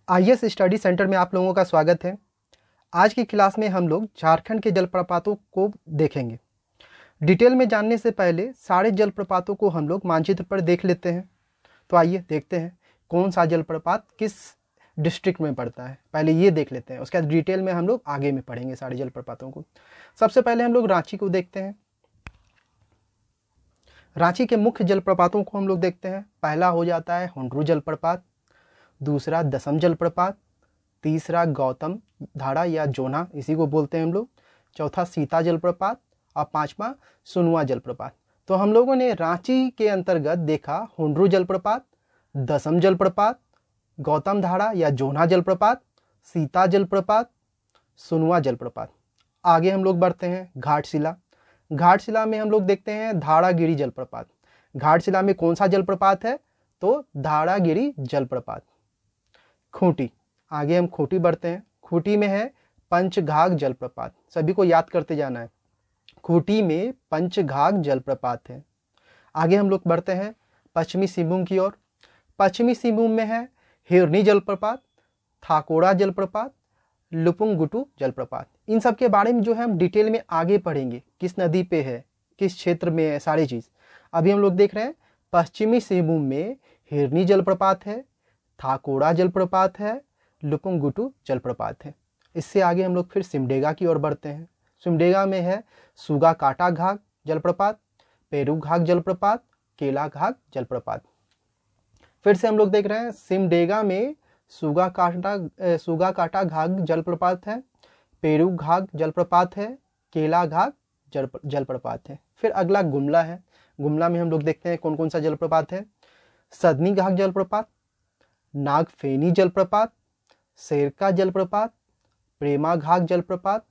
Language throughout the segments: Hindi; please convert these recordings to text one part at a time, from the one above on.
आईएस स्टडी सेंटर में आप लोगों का स्वागत है। आज की क्लास में हम लोग झारखंड के जलप्रपातों को देखेंगे। डिटेल में जानने से पहले सारे जलप्रपातों को हम लोग मानचित्र पर देख लेते हैं। तो आइए देखते हैं कौन सा जलप्रपात किस डिस्ट्रिक्ट में पड़ता है। पहले ये देख लेते हैं, उसके बाद डिटेल में हम लोग आगे में पढ़ेंगे सारे जलप्रपातों को। सबसे पहले हम लोग रांची को देखते हैं। रांची के मुख्य जलप्रपातों को हम लोग देखते हैं। पहला हो जाता है हुंडरू जलप्रपात, दूसरा दसम जलप्रपात, तीसरा गौतम धारा या जोना इसी को बोलते हैं हम लोग, चौथा सीता जलप्रपात और पांचवा सुनवा जलप्रपात। तो हम लोगों ने रांची के अंतर्गत देखा हुंडरू जलप्रपात, दसम जलप्रपात, गौतम धारा या जोना जलप्रपात, सीता जलप्रपात, सुनवा जलप्रपात। आगे हम लोग बढ़ते हैं घाटशिला। घाटशिला में हम लोग देखते हैं धारागिरी जलप्रपात। घाटशिला में कौन सा जलप्रपात है? तो धारागिरी जलप्रपात। खूंटी, आगे हम खूंटी बढ़ते हैं। खूंटी में है पंचघाघ जलप्रपात, सभी को याद करते जाना है। खूंटी में पंचघाघ जलप्रपात है। आगे हम लोग बढ़ते हैं पश्चिमी सिंहभूम की ओर। पश्चिमी सिंहभूम में है हिरनी जलप्रपात, थाकोड़ा जलप्रपात, लुपुंगुटू जलप्रपात। इन सब के बारे में जो है हम डिटेल में आगे पढ़ेंगे, किस नदी पे है, किस क्षेत्र में है, सारी चीज़। अभी हम लोग देख रहे हैं पश्चिमी सिंहभूम में हिरनी जलप्रपात है, थाकोड़ा जलप्रपात है, लुपुंगुटू जलप्रपात है। इससे आगे हम लोग फिर सिमडेगा की ओर बढ़ते हैं। सिमडेगा में है सुगा काटा घाघ जलप्रपात, पेरू घाघ जलप्रपात, केला घाघ जलप्रपात। फिर से हम लोग देख रहे हैं सिमडेगा में सुगा काटा घाघ जलप्रपात है, पेरू घाघ जलप्रपात है, केला घाघ जलप्रपात है। फिर अगला गुमला है। गुमला में हम लोग देखते हैं कौन कौन सा जलप्रपात है। सदनी घाघ जलप्रपात, नागफेनी जलप्रपात, शेरका जलप्रपात, प्रेमा घाघ जलप्रपात,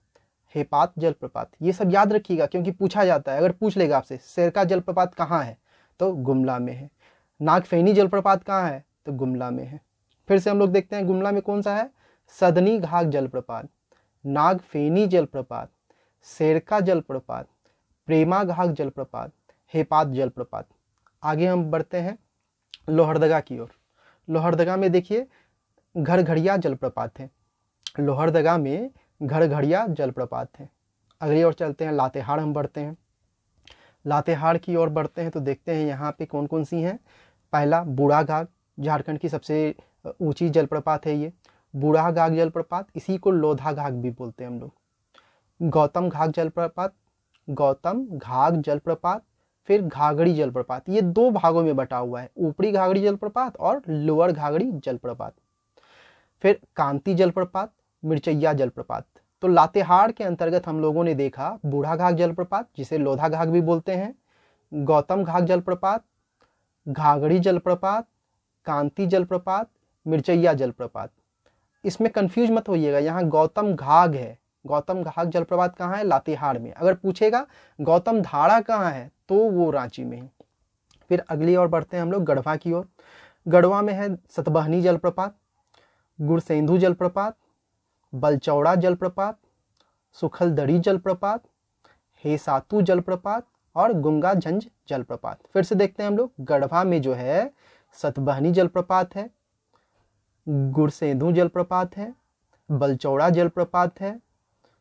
हेपात जलप्रपात। ये सब याद रखिएगा क्योंकि पूछा जाता है। अगर पूछ लेगा आपसे शेरका जलप्रपात कहाँ है तो गुमला में है। नागफेनी जलप्रपात कहाँ है तो गुमला में है। फिर से हम लोग देखते हैं गुमला में कौन सा है। सदनी घाघ जलप्रपात, नागफेनी जलप्रपात, शेरका जलप्रपात, प्रेमा घाघ जलप्रपात, हेपात जलप्रपात। आगे हम बढ़ते हैं लोहरदगा की ओर। लोहरदगा में देखिए घरघड़िया जलप्रपात है। लोहरदगा में घरघड़िया जलप्रपात है। अगली ओर चलते हैं लातेहार हम बढ़ते हैं। लातेहार की ओर बढ़ते हैं तो देखते हैं यहाँ पे कौन कौन सी हैं। पहला बूढ़ा घाघ, झारखंड की सबसे ऊंची जलप्रपात है ये बूढ़ा घाघ जलप्रपात, इसी को लोधा घाघ भी बोलते हैं हम लोग। गौतम घाघ जलप्रपात, गौतम घाघ जलप्रपात, फिर घाघड़ी जलप्रपात। ये दो भागों में बटा हुआ है, ऊपरी घाघड़ी जलप्रपात और लोअर घाघड़ी जलप्रपात। फिर कांति जलप्रपात, मिर्चैया जलप्रपात। तो लातेहार के अंतर्गत हम लोगों ने देखा बूढ़ा घाघ जलप्रपात जिसे लोधा घाघ भी बोलते हैं, गौतम घाघ जलप्रपात, घाघड़ी जलप्रपात, कांति जलप्रपात, मिर्चैया जलप्रपात। इसमें कंफ्यूज मत होइएगा, यहाँ गौतम घाघ है। गौतम घाघ जलप्रपात कहाँ है? लातेहार में। अगर पूछेगा गौतम धारा कहाँ है तो वो रांची में है। फिर अगली ओर बढ़ते हैं हम लोग गढ़वा की ओर। गढ़वा में है सतबहनी जलप्रपात, गुरसेंधु जलप्रपात, बलचौड़ा जलप्रपात, सुखलदरी जलप्रपात, हेसातू जलप्रपात और गुंगा झंझ जलप्रपात। फिर से देखते हैं हम लोग गढ़वा में जो है सतबहनी जलप्रपात है, गुरसेंधु जलप्रपात है, बलचौड़ा जलप्रपात है,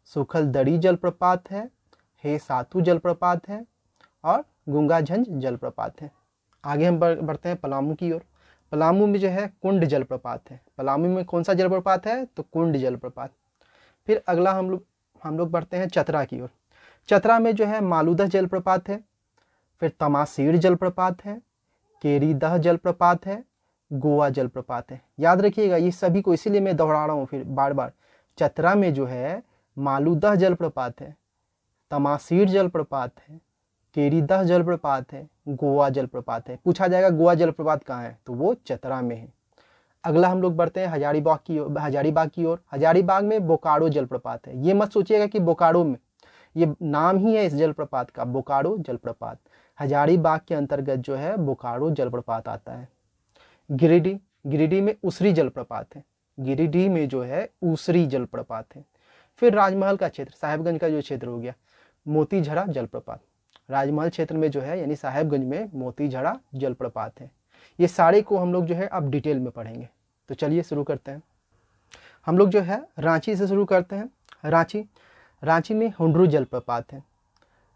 सुखलदरी जलप्रपात है, हेसातू जलप्रपात है और गुंगा झंझ जलप्रपात है। आगे हम बढ़ते हैं पलामू की ओर। पलामू में जो है कुंड जलप्रपात है। पलामू में कौन सा जलप्रपात है तो कुंड जलप्रपात। फिर अगला हम लोग बढ़ते हैं चतरा की ओर। चतरा में जो है मालूदह जलप्रपात है, फिर तमासीर जलप्रपात है, केरीदह जलप्रपात है, गोवा जलप्रपात है। याद रखिएगा ये सभी को, इसीलिए मैं दोहरा रहा हूँ फिर बार बार। चतरा में जो है मालूदह जलप्रपात है, तमासीर जलप्रपात है, केरीदह जलप्रपात है, गोवा जलप्रपात है। पूछा जाएगा गोवा जलप्रपात कहाँ है तो वो चतरा में है। अगला हम लोग बढ़ते हैं हजारीबाग की ओर। हजारीबाग में बोकारो जलप्रपात है। ये मत सोचिएगा कि बोकारो में, ये नाम ही है इस जलप्रपात का, बोकारो जलप्रपात। हजारीबाग के अंतर्गत जो है बोकारो जलप्रपात आता है। गिरिडीह में उसरी जलप्रपात है। गिरिडीह में जो है उसरी जलप्रपात है। फिर राजमहल का क्षेत्र, साहेबगंज का जो क्षेत्र हो गया, मोतीझरा जलप्रपात। राजमहल क्षेत्र में जो है यानी साहेबगंज में मोतीझरा जलप्रपात है। ये सारे को हम लोग जो है अब डिटेल में पढ़ेंगे। तो चलिए शुरू करते हैं। हम लोग जो है रांची से शुरू करते हैं। रांची में हुंडरू जलप्रपात है।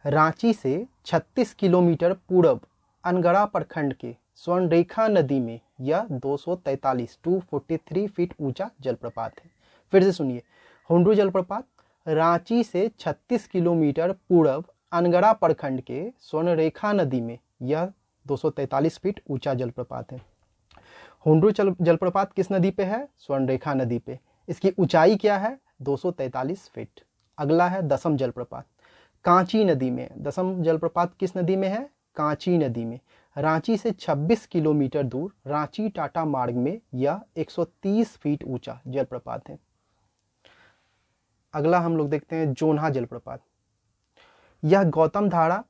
रांची से 36 किलोमीटर पूर्व अनगढ़ा प्रखंड के स्वर्णरेखा नदी में यह 243 फीट ऊंचा जलप्रपात है। फिर से सुनिए, हुंडरू जलप्रपात रांची से 36 किलोमीटर पूर्व अनगढ़ा प्रखंड के स्वर्णरेखा नदी में यह 243 फीट ऊंचा जलप्रपात है। हुंडरू जलप्रपात किस नदी पे है? स्वर्णरेखा नदी पे। इसकी ऊंचाई क्या है? 243 फीट। अगला है दसम जलप्रपात, कांची नदी में। दसम जलप्रपात किस नदी में है? कांची नदी में। रांची से 26 किलोमीटर दूर रांची टाटा मार्ग में यह 130 फीट ऊंचा जलप्रपात है। अगला हम लोग देखते हैं जोन्हा जलप्रपात। यह गौतम धारा,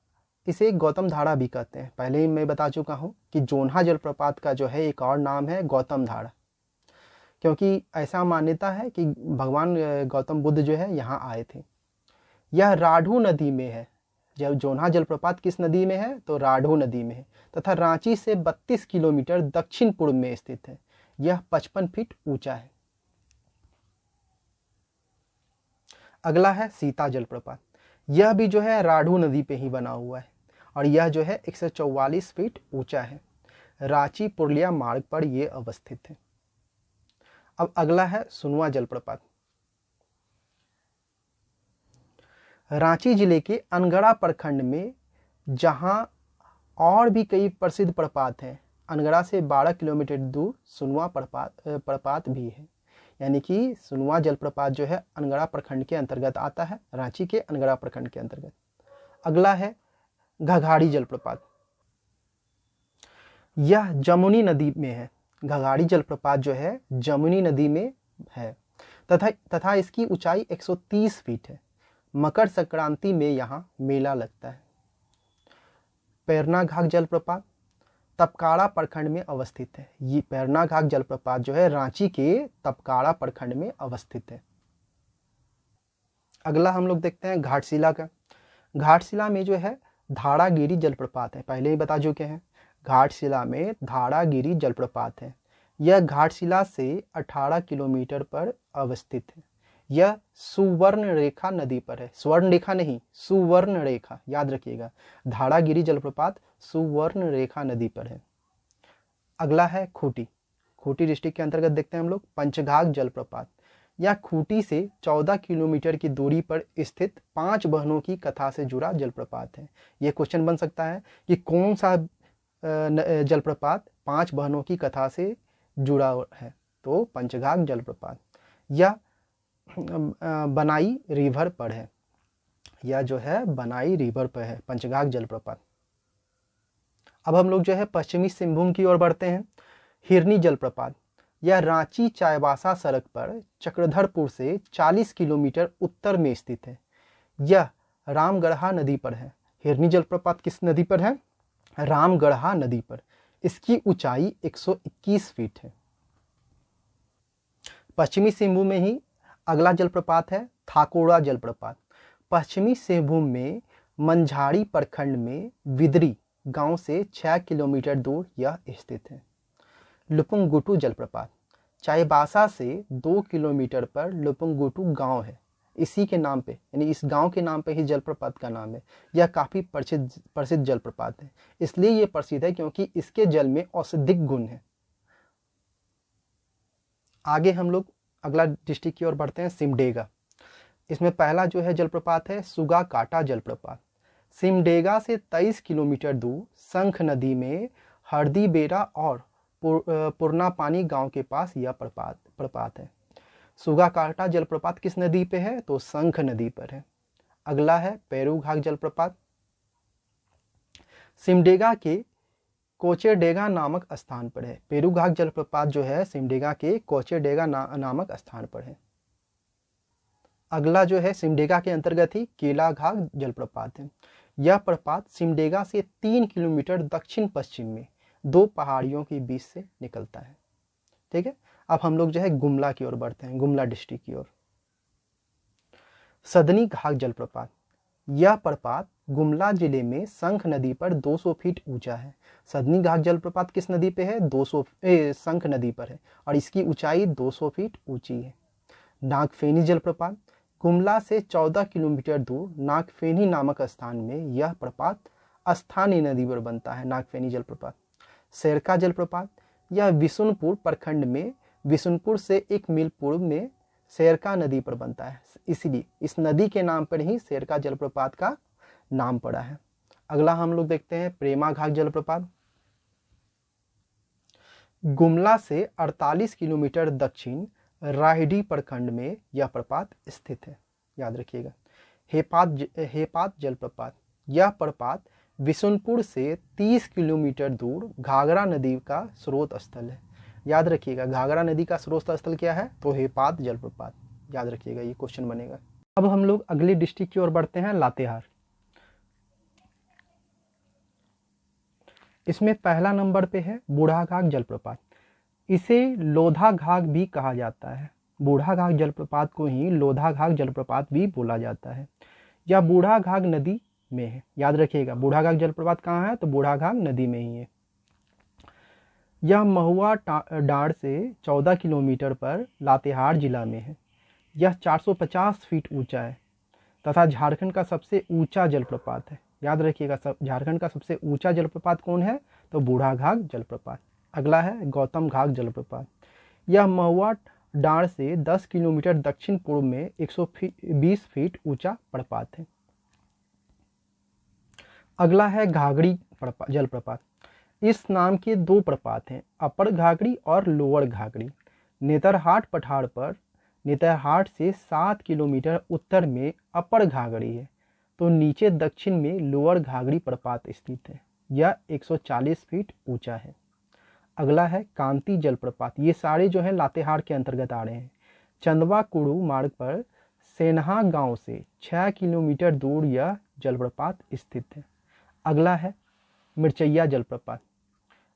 इसे गौतम धारा भी कहते हैं। पहले ही मैं बता चुका हूं कि जोन्हा जलप्रपात का जो है एक और नाम है गौतम धारा, क्योंकि ऐसा मान्यता है कि भगवान गौतम बुद्ध जो है यहाँ आए थे। यह राढ़ू नदी में है। जब जोन्हा जलप्रपात किस नदी में है? तो राढ़ू नदी में है, तथा रांची से 32 किलोमीटर दक्षिण पूर्व में स्थित है। यह 55 फीट ऊंचा है। अगला है सीता जलप्रपात। यह भी जो है राढ़ू नदी पे ही बना हुआ है और यह जो है 144 फीट ऊंचा है। रांची पुरुलिया मार्ग पर यह अवस्थित है। अब अगला है सुनवा जलप्रपात। रांची जिले के अनगढ़ा प्रखंड में जहां और भी कई प्रसिद्ध प्रपात हैं, अनगढ़ा से 12 किलोमीटर दूर सुनवा प्रपात भी है। यानी कि सुनवा जलप्रपात जो है अनगढ़ा प्रखंड के अंतर्गत आता है, रांची के अनगढ़ा प्रखंड के अंतर्गत। अगला है घघाड़ी जलप्रपात। यह जमुनी नदी में है। घघाड़ी जलप्रपात जो है जमुनी नदी में है तथा इसकी ऊंचाई 130 फीट है। मकर संक्रांति में यहाँ मेला लगता है। पैरना घाघ जलप्रपात तपकाड़ा प्रखंड में अवस्थित है। ये पैरना घाघ जलप्रपात जो है रांची के तपकाड़ा प्रखंड में अवस्थित है। अगला हम लोग देखते हैं घाटशिला का। घाटशिला में जो है धारागिरी जलप्रपात है। पहले ही बता चुके हैं, घाटशिला में धारागिरी जलप्रपात है। यह घाटशिला से 18 किलोमीटर पर अवस्थित है। यह सुवर्ण रेखा नदी पर है। स्वर्ण रेखा नहीं, सुवर्ण रेखा, याद रखिएगा। धारागिरी जलप्रपात सुवर्ण रेखा नदी पर है। अगला है खूंटी। खूंटी डिस्ट्रिक्ट के अंतर्गत देखते हैं हम लोग पंचघाघ जलप्रपात। यह खूंटी से 14 किलोमीटर की दूरी पर स्थित 5 बहनों की कथा से जुड़ा जलप्रपात है। यह क्वेश्चन बन सकता है कि कौन सा जलप्रपात 5 बहनों की कथा से जुड़ा है? तो पंचघाघ जलप्रपात। यह बनाई रिवर पर है। यह जो है बनाई रिवर पर है पंचघाघ जलप्रपात। अब हम लोग जो है पश्चिमी सिंहभूम की ओर बढ़ते हैं। हिरनी जलप्रपात। यह रांची चाईबासा सड़क पर चक्रधरपुर से 40 किलोमीटर उत्तर में स्थित है। यह रामगढ़ा नदी पर है। हिरनी जलप्रपात किस नदी पर है? रामगढ़ा नदी पर। इसकी ऊंचाई 121 फीट है। पश्चिमी सिंहभूम में ही अगला जलप्रपात है थाकोड़ा जलप्रपात। पश्चिमी सिंहभूम में मंझाड़ी प्रखंड में विदरी गांव से 6 किलोमीटर दूर यह स्थित है। लुपुंगुटू जलप्रपात। चाईबासा से 2 किलोमीटर पर लुपुंगुटू गांव है। इसी के नाम पे, यानी इस गांव के नाम पे ही जलप्रपात का नाम है। यह काफी प्रसिद्ध जलप्रपात है। इसलिए यह प्रसिद्ध है क्योंकि इसके जल में औषधिक गुण है। आगे हम लोग अगला डिस्ट्रिक्ट की ओर बढ़ते हैं सिमडेगा। इसमें पहला जो है जलप्रपात है सुगा काटा जलप्रपात। सिमडेगा से 23 किलोमीटर दूर शंख नदी में हरदी बेरा और पुरना पानी गांव के पास यह प्रपात है। सुगा काटा जलप्रपात किस नदी पे है? तो शंख नदी पर है। अगला है पेरू घाघ जलप्रपात। सिमडेगा के कोचेडेगा नामक स्थान पर है। पेरू घाघ जलप्रपात जो है सिमडेगा के कोचेडेगा नामक स्थान पर है। अगला जो है सिमडेगा के अंतर्गत ही केला घाघ जलप्रपात है। यह प्रपात सिमडेगा से 3 किलोमीटर दक्षिण पश्चिम में 2 पहाड़ियों के बीच से निकलता है। ठीक है, अब हम लोग जो है गुमला की ओर बढ़ते हैं, गुमला डिस्ट्रिक्ट की ओर। सदनी घाघ जलप्रपात। यह प्रपात गुमला जिले में शंख नदी पर 200 फीट ऊंचा है। सदनी घाघ जलप्रपात किस नदी पे है? शंख नदी पर है और इसकी ऊंचाई 200 फीट ऊंची है। नागफेनी जलप्रपात, गुमला से 14 किलोमीटर दूर नागफेनी नामक स्थान में यह प्रपात स्थानीय नदी पर बनता है। नागफेनी जलप्रपात। शेरका जलप्रपात, यह बिशुनपुर प्रखंड में बिशुनपुर से 1 मील पूर्व में शेरका नदी पर बनता है, इसलिए इस नदी के नाम पर ही शेरका जलप्रपात का नाम पड़ा है। अगला हम लोग देखते हैं प्रेमा घाट जलप्रपात। गुमला से 48 किलोमीटर दक्षिण रायडी प्रखंड में यह प्रपात स्थित है, याद रखिएगा। हेपात जलप्रपात, यह प्रपात बिशुनपुर से 30 किलोमीटर दूर घाघरा नदी का स्रोत स्थल है, याद रखिएगा। घाघरा नदी का स्रोत स्थल क्या है? तो हेपात जलप्रपात, याद रखिएगा, ये क्वेश्चन बनेगा। अब हम लोग अगली डिस्ट्रिक्ट की ओर बढ़ते हैं, लातेहार। इसमें पहला नंबर पे है बूढ़ा घाघ जलप्रपात। इसे लोधा घाघ भी कहा जाता है। बूढ़ा घाघ जलप्रपात को ही लोधा घाघ जलप्रपात भी बोला जाता है। यह बूढ़ा घाघ नदी में है, याद रखिएगा। बूढ़ा घाघ जलप्रपात कहाँ है? तो बूढ़ा घाघ नदी में ही है। यह महुआ डांड से 14 किलोमीटर पर लातेहार जिला में है। यह 450 फीट ऊंचा है तथा झारखंड का सबसे ऊंचा जलप्रपात है, याद रखिएगा। झारखंड का सबसे ऊंचा जलप्रपात कौन है? तो बूढ़ा घाघ जलप्रपात। अगला है गौतम घाघ जलप्रपात। यह महुआ डांड से 10 किलोमीटर दक्षिण पूर्व में 120 फीट ऊंचा प्रपात है। अगला है घाघरी जलप्रपात। इस नाम के 2 प्रपात हैं, अपर घाघरी और लोअर घाघरी। नेतरहाट पठार पर नेतरहाट से 7 किलोमीटर उत्तर में अपर घाघरी है, तो नीचे दक्षिण में लोअर घाघरी प्रपात स्थित है। यह 140 फीट ऊंचा है। अगला है कांती जलप्रपात। ये सारे जो है लातेहार के अंतर्गत आ रहे हैं। चंदवा कुड़ू मार्ग पर सेन्हा गांव से 6 किलोमीटर दूर यह जलप्रपात स्थित है। अगला है मिर्चैया जलप्रपात।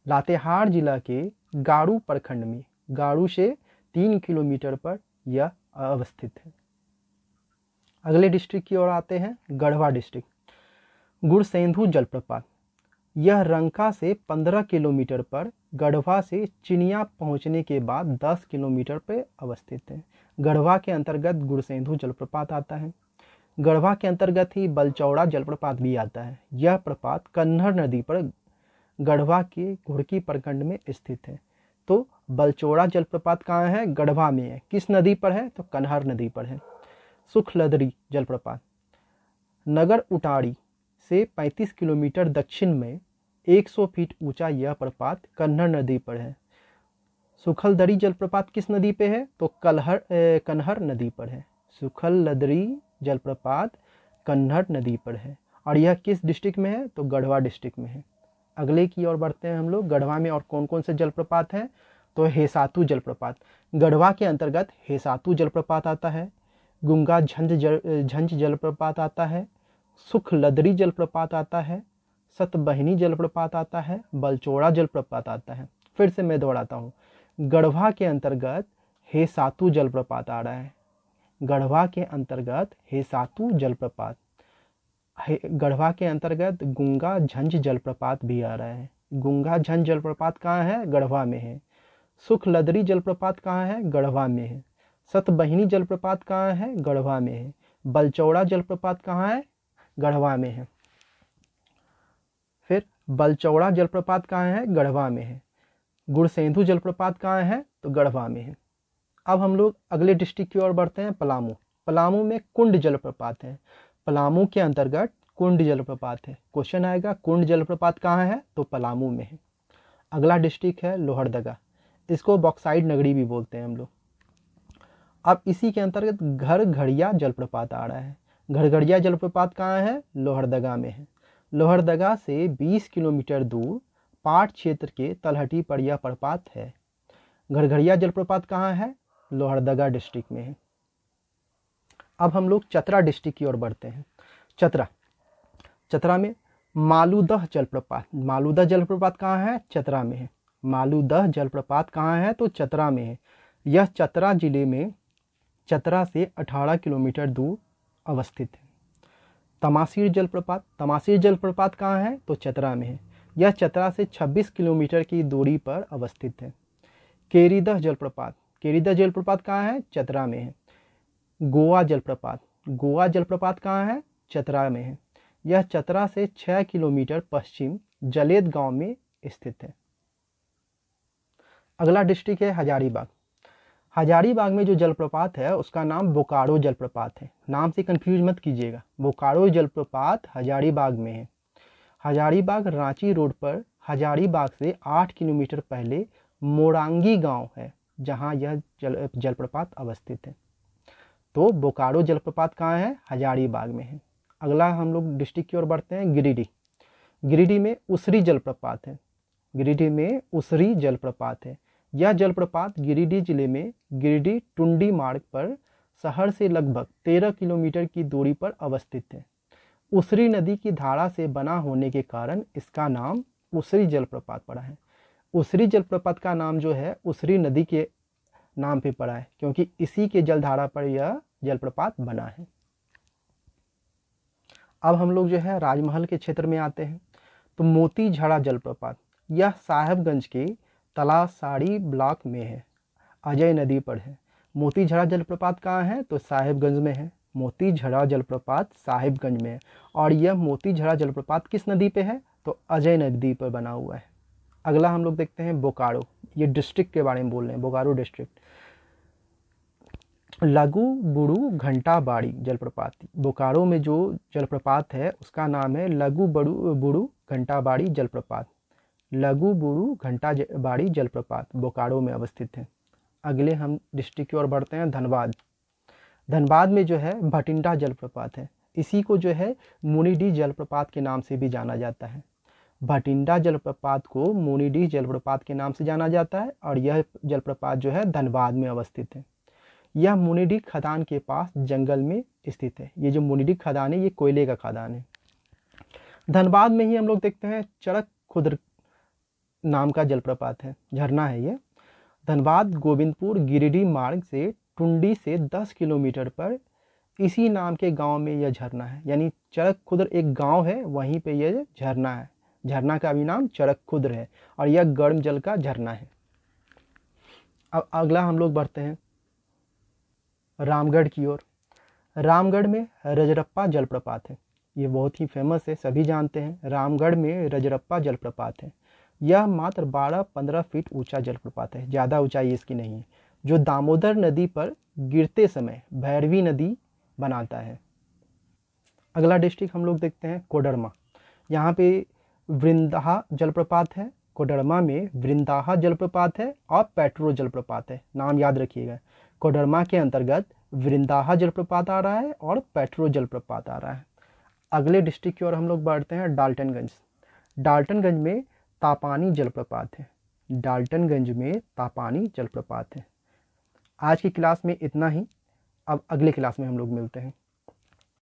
लातेहार जिला के गाड़ू प्रखंड में गाड़ू से 3 किलोमीटर पर यह अवस्थित है। अगले डिस्ट्रिक्ट की ओर आते हैं, गढ़वा डिस्ट्रिक्ट। गुड़सेंधु जलप्रपात। यह रंका से 15 किलोमीटर पर गढ़वा से चिनिया पहुंचने के बाद 10 किलोमीटर पर अवस्थित है। गढ़वा के अंतर्गत गुड़सेंधु जलप्रपात आता है। गढ़वा के अंतर्गत ही बलचौड़ा जलप्रपात भी आता है। यह प्रपात कन्नड़ नदी पर गढ़वा के घुड़की प्रखंड में स्थित है। तो बलचौड़ा जलप्रपात कहाँ है? गढ़वा में है। किस नदी पर है? तो कन्हर नदी पर है। सुखलदरी जलप्रपात। नगर उटाड़ी से 35 किलोमीटर दक्षिण में 100 फीट ऊंचा यह प्रपात कन्हर नदी पर है। सुखलदरी जलप्रपात किस नदी पे है? तो कन्हर नदी पर है। सुखलदरी जलप्रपात कन्नड़ नदी पर है और यह किस डिस्ट्रिक्ट में है? तो गढ़वा डिस्ट्रिक्ट में है। अगले की ओर बढ़ते हैं हम लोग। गढ़वा में और कौन कौन से जलप्रपात हैं? तो हेसातु जलप्रपात। गढ़वा के अंतर्गत हेसातु जलप्रपात आता है। गुंगा झंझ जलप्रपात आता है। सुखलदरी जलप्रपात आता है। सतबहिनी जलप्रपात आता है। बलचौड़ा जलप्रपात आता है। फिर से मैं दोहराता हूँ, गढ़वा के अंतर्गत हेसातु जलप्रपात आ रहा है। गढ़वा के अंतर्गत हेसातु जलप्रपात। गढ़वा के अंतर्गत गुंगा झंझ जलप्रपात भी आ रहा है। गुंगा झंझ जलप्रपात कहाँ है? गढ़वा में है। सुखलदरी जलप्रपात कहाँ है? गढ़वा में है। सतबहिनी जलप्रपात कहाँ है? गढ़वा में है। बलचौड़ा जलप्रपात कहाँ है? गढ़वा में है। फिर बलचौड़ा जलप्रपात कहाँ है? गढ़वा में है। गुड़सेंधु जलप्रपात कहाँ है? तो गढ़वा में है। अब हम लोग अगले डिस्ट्रिक्ट की ओर बढ़ते हैं, पलामू। पलामू में कुंड जलप्रपात है। पलामू के अंतर्गत कुंड जलप्रपात है। क्वेश्चन आएगा कुंड जलप्रपात कहाँ है? तो पलामू में है। अगला डिस्ट्रिक्ट है लोहरदगा। इसको बॉक्साइड नगरी भी बोलते हैं हम लोग। अब इसी के अंतर्गत घरघड़िया जलप्रपात आ रहा है। घरघड़िया जलप्रपात कहाँ है? लोहरदगा में है। लोहरदगा से 20 किलोमीटर दूर पाट क्षेत्र के तलहटी पर यह प्रपात है। घरघड़िया जलप्रपात कहाँ है? लोहरदगा डिस्ट्रिक्ट में है। अब हम लोग चतरा डिस्ट्रिक्ट की ओर बढ़ते हैं। चतरा में मालूदह जलप्रपात। मालूदह जलप्रपात कहाँ है? चतरा में है। मालूदह जलप्रपात कहाँ है? तो चतरा में है। यह चतरा जिले में चतरा से 18 किलोमीटर दूर अवस्थित है। तमासीर जलप्रपात। तमासीर जलप्रपात कहाँ है? तो चतरा में है। यह चतरा से 26 किलोमीटर की दूरी पर अवस्थित है। केरीदह जलप्रपात। केरीदह जलप्रपात कहाँ है? चतरा में है। गोवा जलप्रपात। गोवा जलप्रपात कहाँ है? चतरा में है। यह चतरा से 6 किलोमीटर पश्चिम जलेद गांव में स्थित है। अगला डिस्ट्रिक्ट है हजारीबाग। हजारीबाग में जो जलप्रपात है उसका नाम बोकारो जलप्रपात है। नाम से कंफ्यूज मत कीजिएगा। बोकारो जलप्रपात हजारीबाग में है। हजारीबाग रांची रोड पर हजारीबाग से 8 किलोमीटर पहले मोरांगी गांव है जहां यह जलप्रपात अवस्थित है। तो बोकारो जलप्रपात कहाँ है? हजारीबाग में है। अगला हम लोग डिस्ट्रिक्ट की ओर बढ़ते हैं, गिरिडीह। गिरिडीह में उसरी जलप्रपात है। गिरिडीह में उसरी जलप्रपात है। यह जलप्रपात गिरिडीह जिले में गिरिडीह टुंडी मार्ग पर शहर से लगभग 13 किलोमीटर की दूरी पर अवस्थित है। उसरी नदी की धारा से बना होने के कारण इसका नाम उसरी जलप्रपात पड़ा है। उसरी जलप्रपात का नाम जो है उसरी नदी के नाम पे पड़ा है क्योंकि इसी के जलधारा पर यह जलप्रपात बना है। अब हम लोग जो है राजमहल के क्षेत्र में आते हैं। तो मोती झड़ा जलप्रपात, यह साहेबगंज के तलासाड़ी ब्लॉक में है, अजय नदी पर है। मोती झड़ा जलप्रपात कहाँ है? तो साहेबगंज में है। मोती झड़ा जलप्रपात साहिबगंज में है। और यह मोती झड़ा जलप्रपात किस नदी पे है? तो अजय नदी पर बना हुआ है। अगला हम लोग देखते हैं बोकारो। ये डिस्ट्रिक्ट के बारे में बोल रहे हैं, बोकारो डिस्ट्रिक्ट। लघु बुड़ू घंटाबाड़ी जलप्रपात, बोकारो में जो जलप्रपात है उसका नाम है लघु बुड़ू घंटाबाड़ी जलप्रपात। लघु बुड़ू घंटाबाड़ी जलप्रपात बोकारो में अवस्थित है। अगले हम डिस्ट्रिक्ट की ओर बढ़ते हैं, धनबाद। धनबाद में जो है भटिंडा जलप्रपात है। इसी को जो है मुनिडीह जलप्रपात के नाम से भी जाना जाता है। भटिंडा जलप्रपात को मुनिडीह जलप्रपात के नाम से जाना जाता है और यह जलप्रपात जो है धनबाद में अवस्थित है। यह मुनिडीह खदान के पास जंगल में स्थित है। ये जो मुनिडीह खदान है ये कोयले का खदान है। धनबाद में ही हम लोग देखते हैं चरक खुर्द नाम का जलप्रपात है, झरना है ये। धनबाद गोविंदपुर गिरिडीह मार्ग से टुंडी से 10 किलोमीटर पर इसी नाम के गांव में यह झरना है। यानी चरक खुर्द एक गांव है, वहीं पे यह झरना है। झरना का भी नाम चरक खुर्द है और यह गर्म जल का झरना है। अब अगला हम लोग बढ़ते हैं रामगढ़ की ओर। रामगढ़ में रजरप्पा जलप्रपात है। ये बहुत ही फेमस है, सभी जानते हैं। रामगढ़ में रजरप्पा जलप्रपात है। यह मात्र 12-15 फीट ऊंचा जलप्रपात है, ज़्यादा ऊंचाई इसकी नहीं है, जो दामोदर नदी पर गिरते समय भैरवी नदी बनाता है। अगला डिस्ट्रिक्ट हम लोग देखते हैं कोडरमा। यहाँ पे वृंदाहा जलप्रपात है। कोडरमा में वृंदाहा जलप्रपात है और पेट्रो जलप्रपात है, नाम याद रखिएगा। कोडरमा के अंतर्गत वृंदाहा जलप्रपात आ रहा है और पेट्रो जलप्रपात आ रहा है। अगले डिस्ट्रिक्ट की ओर हम लोग बढ़ते हैं डाल्टनगंज। डाल्टनगंज में तापानी जलप्रपात है। डाल्टनगंज में तापानी जलप्रपात है। आज की क्लास में इतना ही। अब अगले क्लास में हम लोग मिलते हैं।